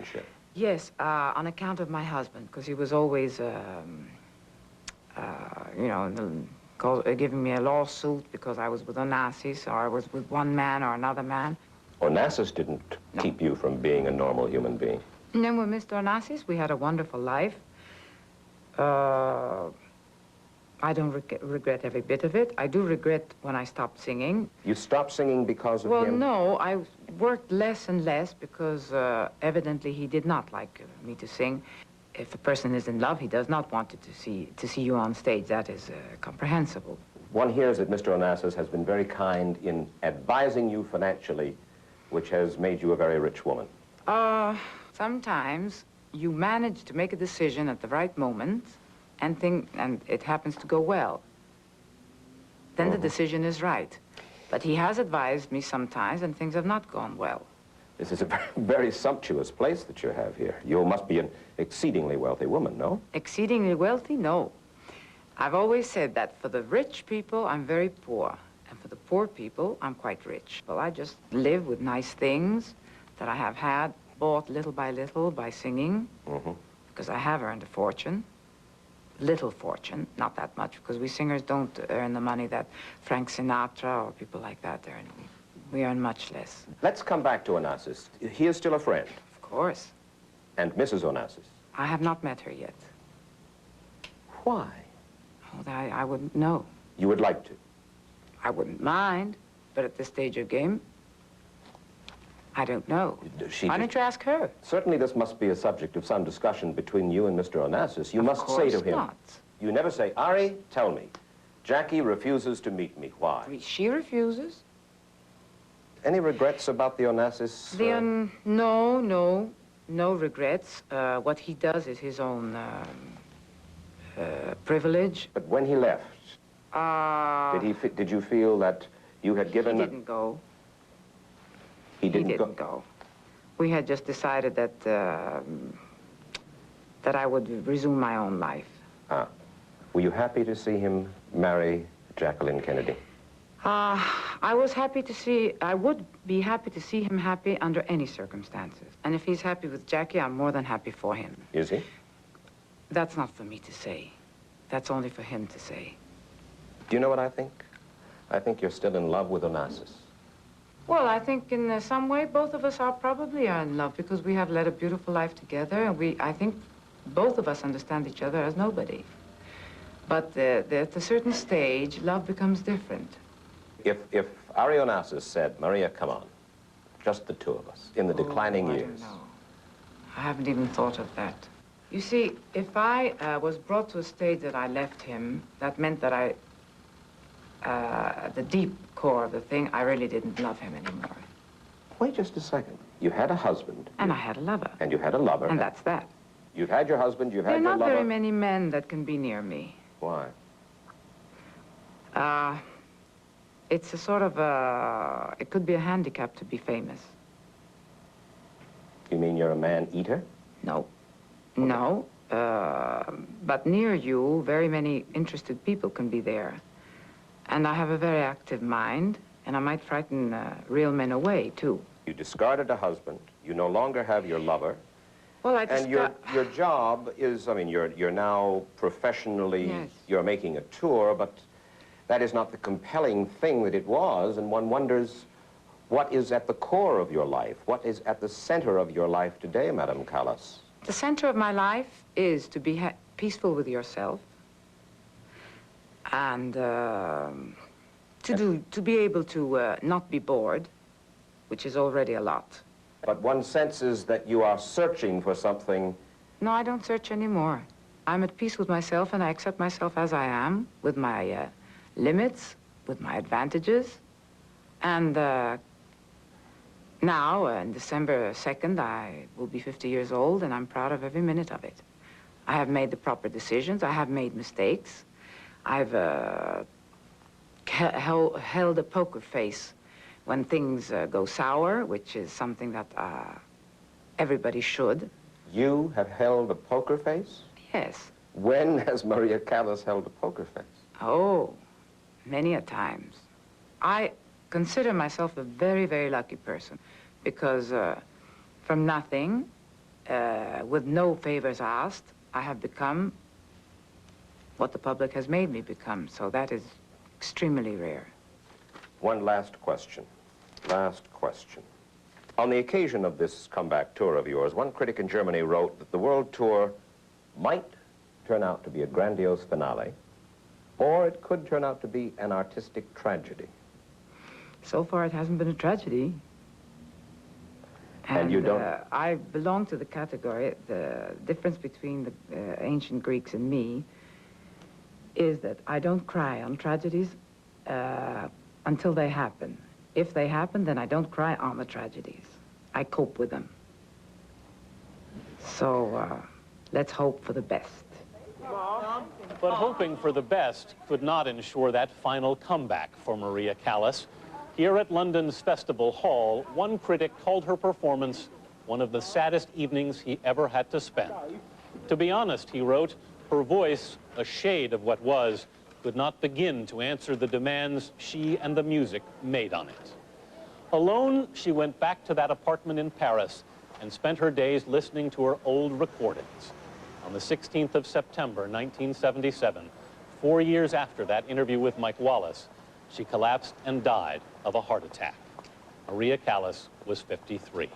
relationship? Yes, on account of my husband, because he was always, giving me a lawsuit because I was with the Nazis, or I was with one man or another man. Onassis didn't keep you from being a normal human being. And then with Mr. Onassis, we had a wonderful life. I don't regret every bit of it. I do regret when I stopped singing. You stopped singing because of him? Well, no, I worked less and less because evidently he did not like me to sing. If a person is in love, he does not want to see you on stage. That is comprehensible. One hears that Mr. Onassis has been very kind in advising you financially, which has made you a very rich woman. Sometimes you manage to make a decision at the right moment, and it happens to go well. Then the decision is right. But he has advised me sometimes, and things have not gone well. This is a very, very sumptuous place that you have here. You must be an exceedingly wealthy woman, no? Exceedingly wealthy? No. I've always said that for the rich people, I'm very poor. And for the poor people, I'm quite rich. Well, I just live with nice things that I have had, bought little by singing, because I have earned a fortune. Little fortune, not that much, because we singers don't earn the money that Frank Sinatra or people like that earn. We earn much less. Let's come back to Onassis. He is still a friend. Of course. And Mrs. Onassis? I have not met her yet. Why? Oh, I wouldn't know. You would like to? I wouldn't mind, but at this stage of game, I don't know. Why don't you ask her? Certainly this must be a subject of some discussion between you and Mr. Onassis. You must say to him... Not. You never say, Ari, tell me, Jackie refuses to meet me. Why? She refuses. Any regrets about the Onassis? No regrets. What he does is his own privilege. But when he left, did you feel that you had given... He didn't go. He didn't go. We had just decided that that I would resume my own life. Ah. Were you happy to see him marry Jacqueline Kennedy? I would be happy to see him happy under any circumstances. And if he's happy with Jackie, I'm more than happy for him. Is he? That's not for me to say. That's only for him to say. Do you know what I think? I think you're still in love with Onassis. Well, I think in some way both of us probably are in love because we have led a beautiful life together, and I think both of us understand each other as nobody. But at a certain stage, love becomes different. If Ari Onassis said, Maria, come on, just the two of us, in the declining years. I don't know. I haven't even thought of that. You see, if I was brought to a stage that I left him, that meant that the deep core of the thing, I really didn't love him anymore. Wait just a second. You had a husband. And I had a lover. And you had a lover. And that's that. You've had your husband, you've had your lover. There are not very many men that can be near me. Why? It's a sort of it could be a handicap to be famous. You mean you're a man-eater? No. Okay. No. But near you, very many interested people can be there. And I have a very active mind, and I might frighten real men away, too. You discarded a husband. You no longer have your lover. Well, and your job is, I mean, you're now professionally, yes. You're making a tour, but that is not the compelling thing that it was, and one wonders what is at the core of your life? What is at the center of your life today, Madame Callas? The center of my life is to be peaceful with yourself, and to be able to not be bored, which is already a lot. But one senses that you are searching for something. No, I don't search anymore. I'm at peace with myself, and I accept myself as I am, with my limits, with my advantages. And now, on December 2nd, I will be 50 years old, and I'm proud of every minute of it. I have made the proper decisions. I have made mistakes. I've held a poker face when things go sour, which is something that everybody should. You have held a poker face? Yes. When has Maria Callas held a poker face? Oh, many a times. I consider myself a very, very lucky person because from nothing, with no favors asked, I have become what the public has made me become. So that is extremely rare. One last question. Last question. On the occasion of this comeback tour of yours, one critic in Germany wrote that the world tour might turn out to be a grandiose finale, or it could turn out to be an artistic tragedy. So far, it hasn't been a tragedy. And you don't... I belong to the category, the difference between the ancient Greeks and me is that I don't cry on tragedies until they happen. If they happen, then I don't cry on the tragedies. I cope with them. So let's hope for the best. But hoping for the best could not ensure that final comeback for Maria Callas. Here at London's Festival Hall, one critic called her performance one of the saddest evenings he ever had to spend. To be honest, he wrote, her voice, a shade of what was, could not begin to answer the demands she and the music made on it. Alone, she went back to that apartment in Paris and spent her days listening to her old recordings. On the 16th of September, 1977, 4 years after that interview with Mike Wallace, she collapsed and died of a heart attack. Maria Callas was 53.